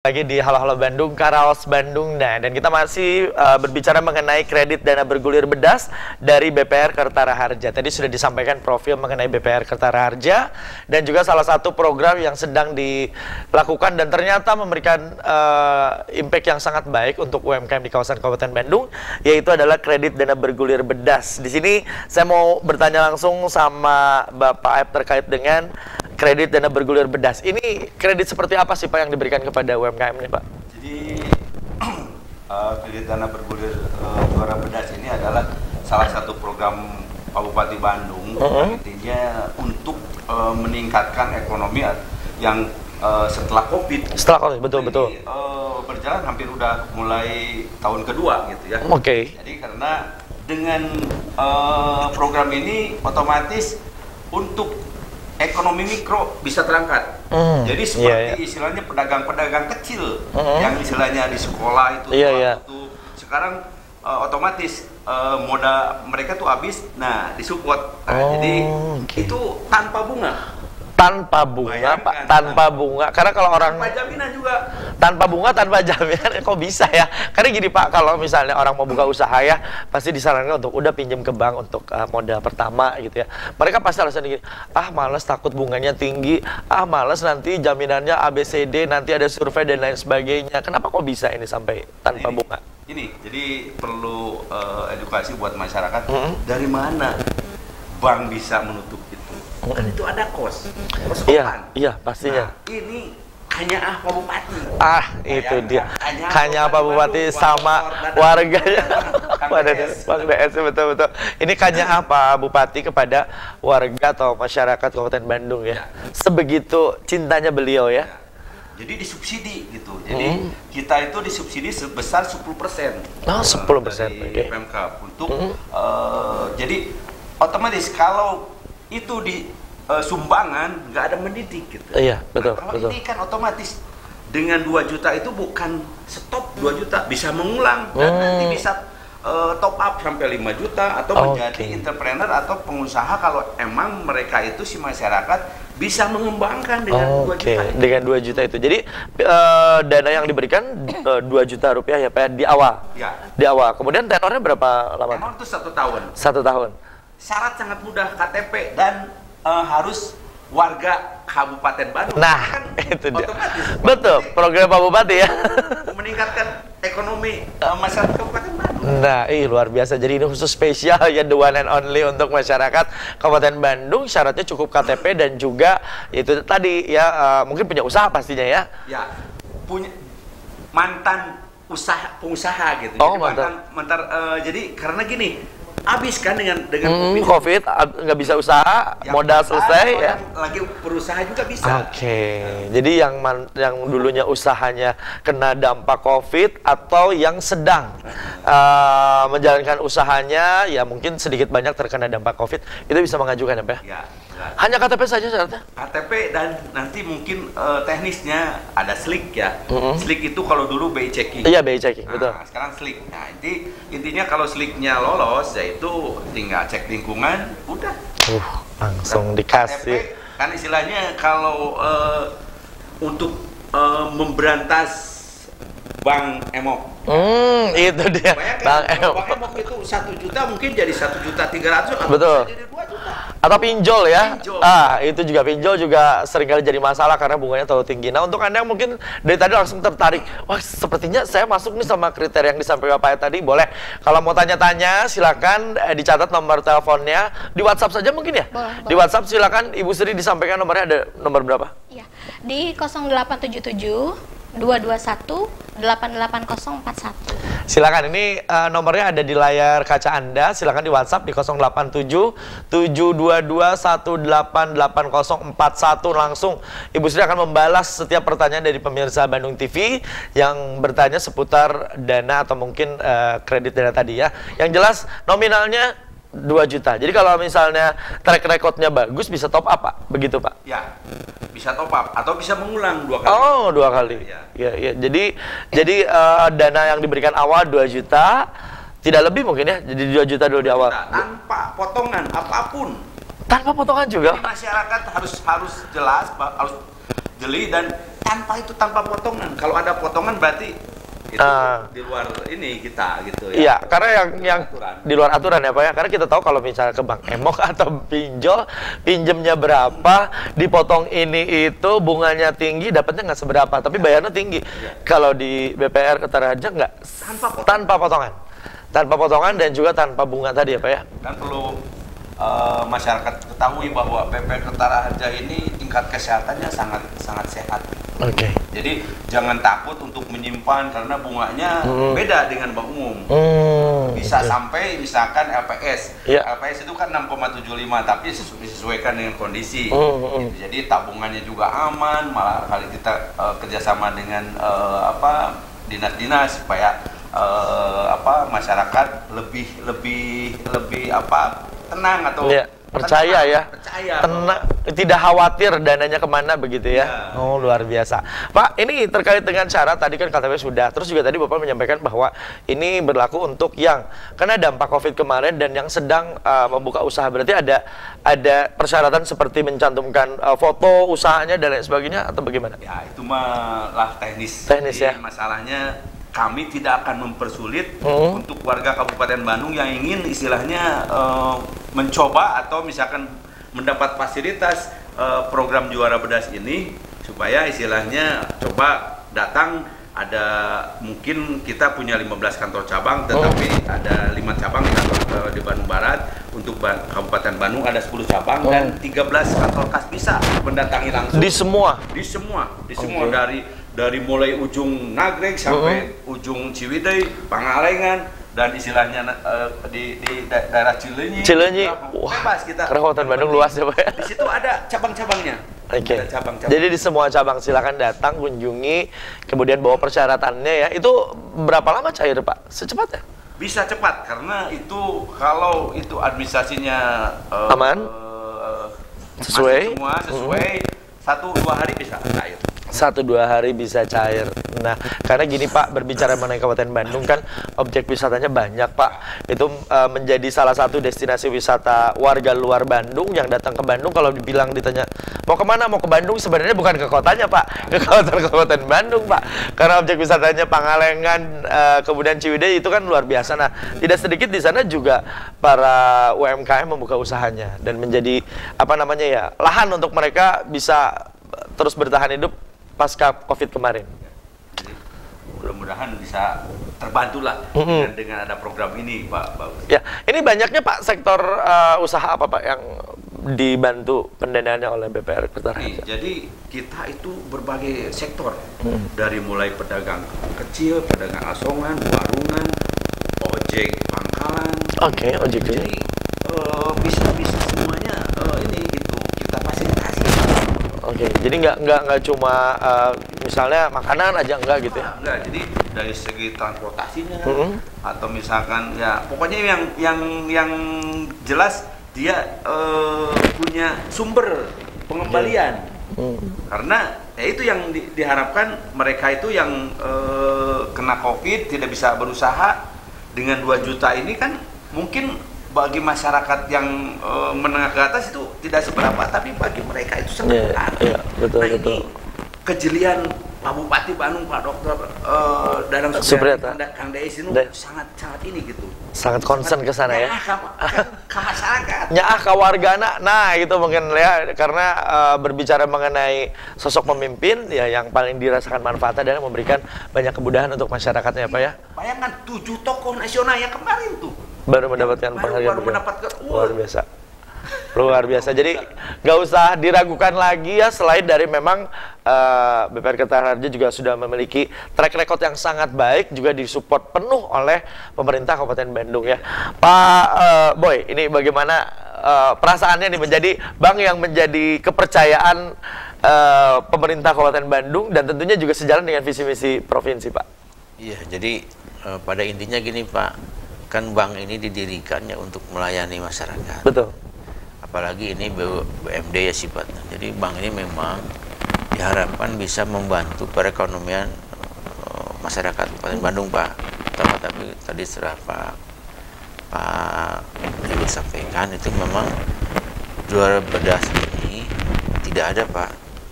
Lagi di Halo Halo Bandung, Karaos Bandung. Nah, dan kita masih berbicara mengenai kredit dana bergulir bedas dari BPR Kertara Harja. Tadi sudah disampaikan profil mengenai BPR Kertara Harja dan juga salah satu program yang sedang dilakukan dan ternyata memberikan impact yang sangat baik untuk UMKM di kawasan Kabupaten Bandung, yaitu adalah kredit dana bergulir bedas. Di sini saya mau bertanya langsung sama Bapak Aep terkait dengan kredit dana bergulir bedas. Ini kredit seperti apa sih Pak yang diberikan kepada UMKM ini Pak? Jadi kredit dana bergulir bedas ini adalah salah satu program Pak Bupati Bandung. Intinya untuk meningkatkan ekonomi yang setelah COVID. Setelah COVID, betul-betul. Berjalan hampir udah mulai tahun kedua gitu ya. Oke. Jadi karena dengan program ini otomatis untuk ekonomi mikro bisa terangkat. Jadi seperti istilahnya pedagang-pedagang kecil yang istilahnya di sekolah itu sekarang otomatis modal mereka tuh habis, nah disupport. Jadi itu tanpa bunga. Tanpa bunga, Pak, tanpa bunga. Karena kalau orang tanpa jaminan juga. Tanpa bunga, tanpa jaminan, kok bisa ya? Karena gini Pak, kalau misalnya orang mau buka usaha ya, pasti disarankan untuk udah pinjam ke bank untuk modal pertama gitu ya. Mereka pasti alasan gini, males takut bunganya tinggi, males nanti jaminannya ABCD, nanti ada survei dan lain sebagainya. Kenapa kok bisa ini sampai tanpa bunga? Ini, jadi perlu edukasi buat masyarakat. Dari mana bank bisa menutup itu? Kan itu ada kos iya pastinya. Nah, ini hanya Pak Bupati. Itu dia. Hanya Pak Bupati sama warganya. Bang DS, betul-betul. Ini hanya apa Bupati kepada warga atau masyarakat Kabupaten Bandung ya. Sebegitu cintanya beliau ya. Jadi disubsidi gitu. Jadi kita itu disubsidi sebesar 10%. 10% dari PMK untuk jadi otomatis kalau itu di sumbangan nggak ada mendidik gitu. Iya, betul. Nah, kalau ini kan otomatis dengan 2 juta itu bukan stop 2 juta, bisa mengulang dan nanti bisa top up sampai 5 juta atau menjadi entrepreneur atau pengusaha kalau emang mereka itu si masyarakat bisa mengembangkan dengan 2 juta itu. Dengan 2 juta itu. Jadi dana yang diberikan 2 juta rupiah ya Pak di awal. Ya. Di awal. Kemudian tenornya berapa lama? Tenor itu 1 tahun. 1 tahun. Syarat sangat mudah, KTP dan harus warga Kabupaten Bandung. Nah, kan itu dia. Otomatis. Betul, program Pak Bupati ya. Meningkatkan ekonomi masyarakat Kabupaten Bandung. Nah, luar biasa. Jadi ini khusus spesial ya, the one and only untuk masyarakat Kabupaten Bandung. Syaratnya cukup KTP dan juga itu tadi ya, mungkin punya usaha pastinya ya. Ya, punya mantan pengusaha gitu. Oh, jadi mantan jadi karena gini, habis kan dengan COVID nggak bisa usaha, modal selesai ya. Lagi berusaha juga bisa. Jadi yang dulunya usahanya kena dampak COVID atau yang sedang menjalankan usahanya ya mungkin sedikit banyak terkena dampak COVID, itu bisa mengajukan ya Pak? Ya. Hanya KTP saja syaratnya? KTP dan nanti mungkin teknisnya ada SLIK ya. SLIK itu kalau dulu BI checking. Iya, BI checking, betul. Sekarang SLIK. Nah, intinya kalau SLIK-nya lolos yaitu tinggal cek lingkungan, udah. Langsung dikasih. KTP, kan istilahnya kalau untuk memberantas Bank Emok. Itu dia. Bang Emok itu 1 juta mungkin jadi 1.300.000 betul. Jadi 2 juta. Atau pinjol ya. Pinjol. Itu juga pinjol juga seringkali jadi masalah karena bunganya terlalu tinggi. Nah, untuk Anda yang mungkin dari tadi langsung tertarik, wah sepertinya saya masuk nih sama kriteria yang disampaikan Pak tadi, boleh. Kalau mau tanya-tanya silakan dicatat nomor teleponnya di WhatsApp saja mungkin ya. Boleh. Di WhatsApp silakan Ibu Sri disampaikan nomornya, ada nomor berapa? Iya, di 0877 221 88041. Silakan, ini nomornya ada di layar kaca Anda. Silakan di WhatsApp di 087 722 188041. Langsung Ibu Sri akan membalas setiap pertanyaan dari pemirsa Bandung TV yang bertanya seputar dana atau mungkin kredit dana tadi ya. Yang jelas nominalnya 2 juta. Jadi kalau misalnya track recordnya bagus bisa top up Pak, begitu Pak? Ya, bisa top up atau bisa mengulang 2 kali. Oh, 2 kali. Ya. Jadi dana yang diberikan awal 2 juta, tidak lebih mungkin ya. Jadi 2 juta dulu di awal. Tanpa potongan apapun. Tanpa potongan juga. Jadi masyarakat harus jelas, harus jeli dan tanpa potongan. Kalau ada potongan berarti itu di luar ini kita gitu ya. Iya, karena yang di luar aturan ya Pak ya. Karena kita tahu kalau misalnya ke Bank Emok atau pinjol, pinjemnya berapa, dipotong ini itu, bunganya tinggi, dapatnya nggak seberapa, tapi bayarnya tinggi. Kalau di BPR Kertara Harja nggak, tanpa potongan dan juga tanpa bunga tadi ya Pak ya. Dan perlu masyarakat ketahui bahwa BPR Kertara Harja ini tingkat kesehatannya sangat sehat. Oke. Jadi jangan takut untuk menyimpan karena bunganya beda dengan bank umum. Bisa sampai misalkan LPS. LPS itu kan 6,75 tapi disesuaikan dengan kondisi. Gitu. Jadi tabungannya juga aman. Malah kali kita kerjasama dengan dinas-dinas supaya masyarakat lebih tenang atau percaya ya, percaya tenang, tidak khawatir dananya kemana begitu ya. Oh luar biasa Pak. Ini terkait dengan syarat tadi kan KTP sudah, terus juga tadi Bapak menyampaikan bahwa ini berlaku untuk yang kena dampak COVID kemarin dan yang sedang membuka usaha. Berarti ada persyaratan seperti mencantumkan foto usahanya dan lain sebagainya atau bagaimana? Ya itu malah teknis ya. Masalahnya kami tidak akan mempersulit untuk warga Kabupaten Bandung yang ingin istilahnya mencoba atau misalkan mendapat fasilitas program Juara Bedas ini, supaya istilahnya coba datang. Ada mungkin kita punya 15 kantor cabang, tetapi ada 5 cabang di Bandung Barat. Untuk Kabupaten Bandung ada 10 cabang dan 13 kantor kas bisa mendatangi langsung. Di semua dari mulai ujung Nagreg sampai ujung Ciwidey, Pangalengan, dan istilahnya di daerah Cileunyi. Bebas kita. Karena Kabupaten Bandung luas ya Pak. Di situ ada cabang-cabangnya. Oke. Jadi di semua cabang silakan datang, kunjungi, kemudian bawa persyaratannya ya. Itu berapa lama cair Pak? Secepatnya? Bisa cepat karena itu kalau itu administrasinya aman, sesuai, 1-2 hari bisa cair. 1-2 hari bisa cair. Nah, karena gini Pak, berbicara mengenai Kabupaten Bandung kan objek wisatanya banyak Pak. Itu menjadi salah satu destinasi wisata warga luar Bandung yang datang ke Bandung. Kalau dibilang ditanya mau kemana, mau ke Bandung, sebenarnya bukan ke kotanya Pak, ke Kabupaten Bandung Pak. Karena objek wisatanya Pangalengan, kemudian Ciwidey itu kan luar biasa. Nah, tidak sedikit di sana juga para UMKM membuka usahanya dan menjadi lahan untuk mereka bisa terus bertahan hidup pasca COVID kemarin. Jadi mudah-mudahan bisa terbantulah dengan ada program ini Pak. Bagus. Ya, ini banyaknya Pak sektor usaha apa Pak yang dibantu pendanaannya oleh BPR Kertara Harja? Jadi kita itu berbagai sektor, dari mulai pedagang kecil, pedagang asongan, warungan, ojek pangkalan. Oke, ojek. Jadi bisa semuanya ini gitu kita fasilitasi. Oke, jadi nggak cuma misalnya makanan aja enggak gitu ya? Enggak, jadi dari segi transportasinya atau misalkan ya pokoknya yang jelas dia punya sumber pengembalian. Karena ya itu yang diharapkan mereka itu yang kena COVID tidak bisa berusaha dengan 2 juta ini kan mungkin bagi masyarakat yang menengah ke atas itu tidak seberapa, tapi bagi mereka itu sangat berarti. Betul. Ini kejelian Pak Bupati Bandung, Pak Dokter Dadang Supriyatna, Kang Deis itu sangat ini gitu. Sangat concern ke sana ya. Ke masyarakat. Nyaah ke wargana. Nah, itu mungkin ya karena berbicara mengenai sosok pemimpin ya yang paling dirasakan manfaatnya dan memberikan banyak kemudahan untuk masyarakatnya Pak ya. Bayangkan 7 tokoh nasional yang kemarin tuh baru mendapatkan penghargaan. Luar biasa. Jadi nggak usah diragukan lagi ya, selain dari memang BPR Kertara Harja juga sudah memiliki track record yang sangat baik, juga disupport penuh oleh pemerintah Kabupaten Bandung ya. Pak Boy, ini bagaimana perasaannya nih menjadi bank yang menjadi kepercayaan pemerintah Kabupaten Bandung dan tentunya juga sejalan dengan visi misi provinsi Pak? Iya, jadi pada intinya gini Pak, kan bank ini didirikannya untuk melayani masyarakat. Betul. Apalagi ini BUMD ya sifatnya. Jadi bank ini memang diharapkan bisa membantu perekonomian masyarakat Kabupaten Bandung Pak. Tapi tadi setelah Pak Ibu sampaikan itu memang Juara Bedas ini tidak ada Pak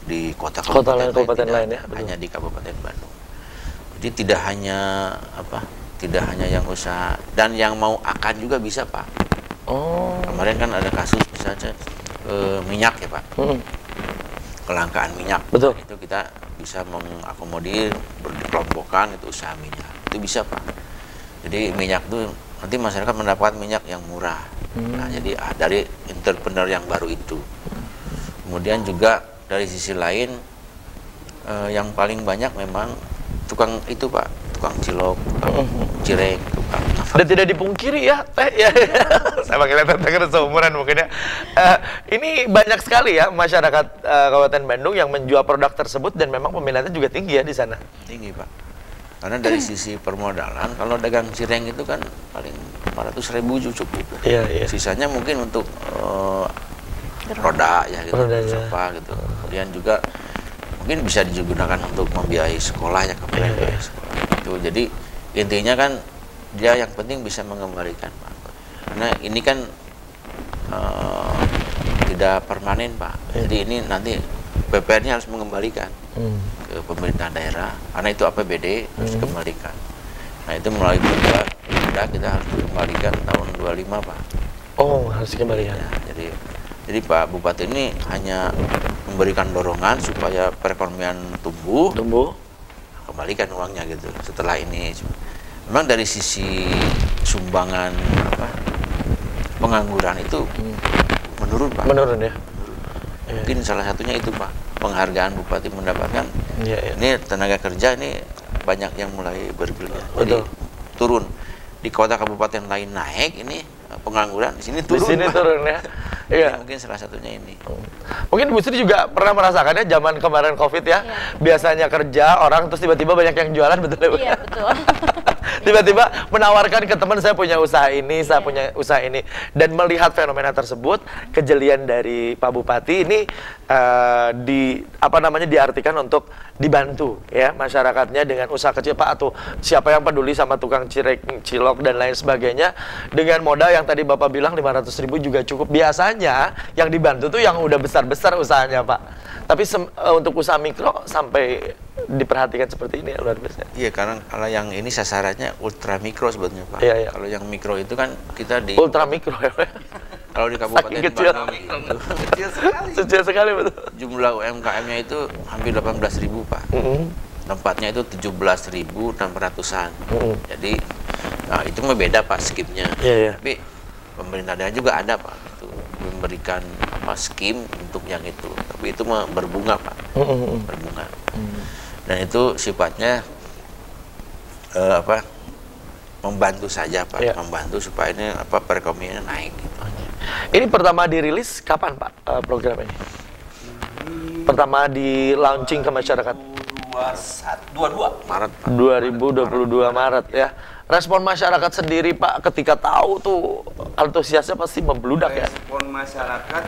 di kota lain, kabupaten tidak lain ya, hanya di Kabupaten Bandung. Jadi tidak hanya yang usaha, dan yang mau akan juga bisa, Pak. Oh. Kemarin kan ada kasus misalnya minyak ya, Pak. Kelangkaan minyak. Betul. Nah, itu kita bisa mengakomodir, berkelompokkan itu usaha minyak. Itu bisa, Pak. Jadi minyak itu nanti masyarakat mendapat minyak yang murah. Nah, jadi dari entrepreneur yang baru itu. Kemudian juga dari sisi lain yang paling banyak memang tukang itu, Pak, tukang cilok, tukang cireng, tukang Dan tidak dipungkiri ya, Teh ya. Saya panggilnya Teh karena seumuran mungkin ya. Ini banyak sekali ya masyarakat Kabupaten Bandung yang menjual produk tersebut dan memang peminatnya juga tinggi ya di sana. Tinggi, Pak. Karena dari sisi permodalan, kalau dagang cireng itu kan paling 500.000 cukup. Iya, iya. Sisanya mungkin untuk roda ya gitu, Rodanya. apa gitu. Kemudian juga mungkin bisa digunakan untuk membiayai sekolah ya, kemudian biaya sekolah. Itu jadi intinya kan dia yang penting bisa mengembalikan, Pak. Karena ini kan tidak permanen, Pak. Jadi ini nanti PPR-nya harus mengembalikan ke pemerintah daerah, karena itu APBD harus dikembalikan. Nah, itu melalui perda kita harus dikembalikan tahun 25, Pak. Oh, harus dikembalikan. Ya, jadi Pak Bupati ini hanya memberikan dorongan supaya perekonomian tumbuh, kembalikan uangnya gitu. Setelah ini, memang dari sisi sumbangan pengangguran itu menurun, Pak. Menurun ya. Mungkin salah satunya itu, Pak, penghargaan Bupati mendapatkan. Ini tenaga kerja ini banyak yang mulai bergerak. Jadi turun. Di kota kabupaten lain naik, ini pengangguran di sini turun. Di sini turun ya. Iya. Mungkin salah satunya ini. Mungkin Bu Sri juga pernah merasakannya zaman kemarin Covid ya. Biasanya kerja orang terus tiba-tiba banyak yang jualan, betul ya, Bu? Iya, betul. Tiba-tiba menawarkan ke teman, saya punya usaha ini, saya punya usaha ini. Dan melihat fenomena tersebut, kejelian dari Pak Bupati ini diartikan untuk dibantu ya masyarakatnya dengan usaha kecil, Pak, atau siapa yang peduli sama tukang cireng, cilok dan lain sebagainya, dengan modal yang tadi Bapak bilang 500.000 juga cukup. Biasanya yang dibantu tuh yang udah besar-besar usahanya, Pak. Tapi untuk usaha mikro sampai diperhatikan seperti ini ya, luar biasa. Iya, karena kalau yang ini sasarannya ultra mikro sebetulnya, Pak. Iya. Kalau yang mikro itu kan kita di ultra mikro ya, Pak. Kalau di Kabupaten kecil. Bandung Kecil sekali, betul. jumlah UMKM-nya itu hampir 18.000, Pak. Tempatnya itu 17.600-an. Jadi itu mah beda, Pak, skimnya. Iya. Tapi pemerintah daerah juga ada, Pak, itu memberikan skim untuk yang itu. Tapi itu mah berbunga, Pak. Berbunga. Dan itu sifatnya membantu saja, Pak. Membantu supaya ini perekonomiannya naik gitu. Ini pertama dirilis kapan, Pak, program ini? Pertama di launching ke masyarakat 22 Maret, Pak. 2022 Maret ya. Respon masyarakat sendiri, Pak, ketika tahu tuh antusiasnya pasti membludak ya. Respon masyarakat,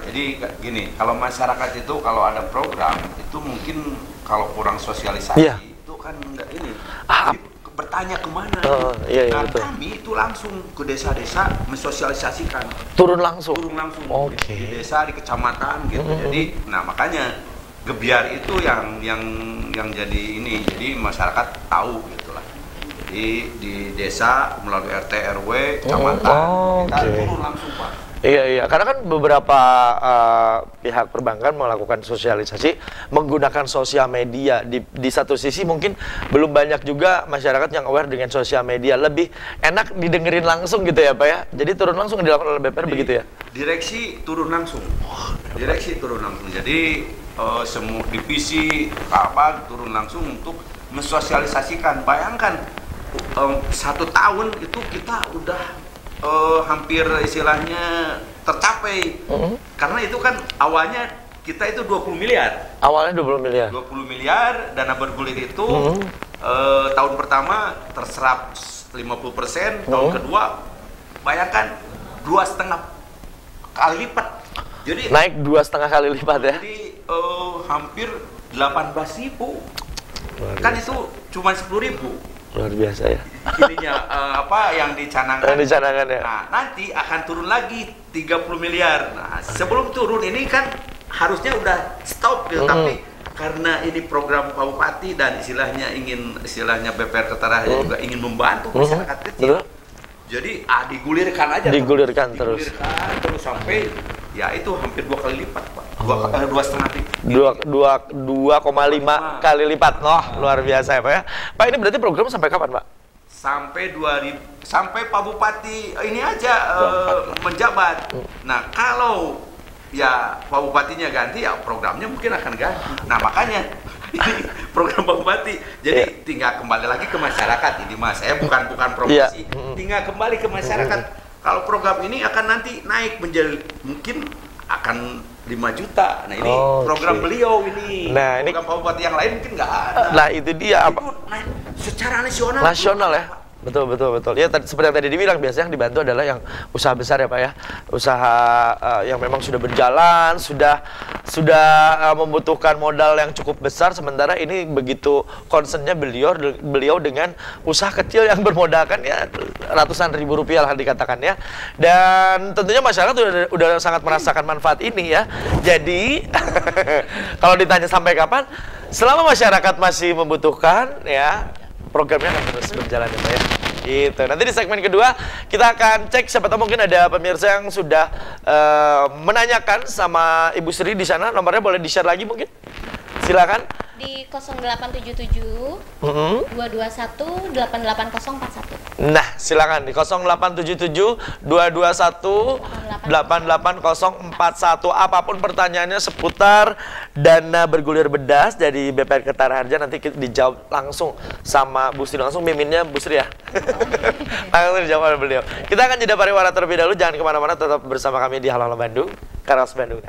jadi gini, kalau masyarakat itu kalau ada program itu mungkin kalau kurang sosialisasi itu kan enggak ini. Bertanya kemana? Iya, betul. Kami itu langsung ke desa-desa mensosialisasikan. Turun langsung. Di desa, di kecamatan gitu. Jadi, nah makanya Gebiar itu yang jadi ini. Jadi masyarakat tahu gitulah. Jadi di desa melalui RT RW, kecamatan kita turun langsung, Pak. Iya, karena kan beberapa pihak perbankan melakukan sosialisasi menggunakan sosial media. Di satu sisi mungkin belum banyak juga masyarakat yang aware dengan sosial media. Lebih enak didengerin langsung gitu ya, Pak ya. Jadi turun langsung dilakukan oleh BPR begitu ya? Direksi turun langsung. Direksi turun langsung. Jadi semua divisi turun langsung untuk mensosialisasikan. Bayangkan 1 tahun itu kita udah hampir istilahnya tercapai. Karena itu kan awalnya kita itu 20 miliar. Awalnya 20 miliar. 20 miliar dana bergulir itu tahun pertama terserap 50%, tahun kedua bayangkan 2,5 kali lipat. Jadi naik 2,5 kali lipat ya. Jadi hampir 18.000. Kan itu cuma 10.000. Luar biasa ya. Ininya yang dicanangkan. Yang dicanangkan ya. Nah, nanti akan turun lagi 30 miliar. Nah, sebelum turun ini kan harusnya udah stop gitu, tapi karena ini program Pak Bupati dan istilahnya BPR Kertara Harja juga ingin membantu masyarakat kecil. Jadi digulirkan aja. Digulirkan terus sampai ya itu hampir 2 kali lipat, Pak. 2,5 kali lipat. Luar biasa ya, Pak ya. Pak, ini berarti program sampai kapan, Pak? Sampai Pak Bupati ini aja menjabat. Nah, kalau ya Pak Bupatinya ganti, ya programnya mungkin akan ganti. Nah, makanya ini program Pak Bupati. Jadi tinggal kembali lagi ke masyarakat ini, Mas. Saya bukan promosi. Tinggal kembali ke masyarakat. Kalau program ini akan nanti naik menjadi mungkin akan 5 juta. Nah, ini program beliau ini. Nah, ini program Pak Bupati yang lain mungkin nggak ada. Nah, itu dia apa? Itu naik secara nasional. Nasional ya. Betul. Ya, seperti yang tadi dibilang, biasanya yang dibantu adalah yang usaha besar ya, Pak ya. Usaha yang memang sudah berjalan, sudah membutuhkan modal yang cukup besar, sementara ini begitu concernnya beliau dengan usaha kecil yang bermodalkan ya ratusan ribu rupiah lah dikatakan ya. Dan tentunya masyarakat udah sangat merasakan manfaat ini ya. Jadi kalau ditanya sampai kapan, selama masyarakat masih membutuhkan ya, programnya akan terus berjalan ya, Pak ya. Gitu. Nanti di segmen kedua kita akan cek, siapa tahu mungkin ada pemirsa yang sudah menanyakan sama Ibu Sri di sana. Nomornya boleh di-share lagi mungkin? Silakan. Di 0877 221 88041. Nah, silakan di 0877 221 88041. Apapun pertanyaannya seputar dana bergulir bedas dari BPR Kertara Harja, nanti dijawab langsung sama Bu Sri, langsung miminnya Bu Sri ya. Langsung dijawab oleh beliau. Kita akan jeda pariwara terlebih dahulu, jangan kemana-mana, tetap bersama kami di Halo Halo Bandung, Karaos Bandung.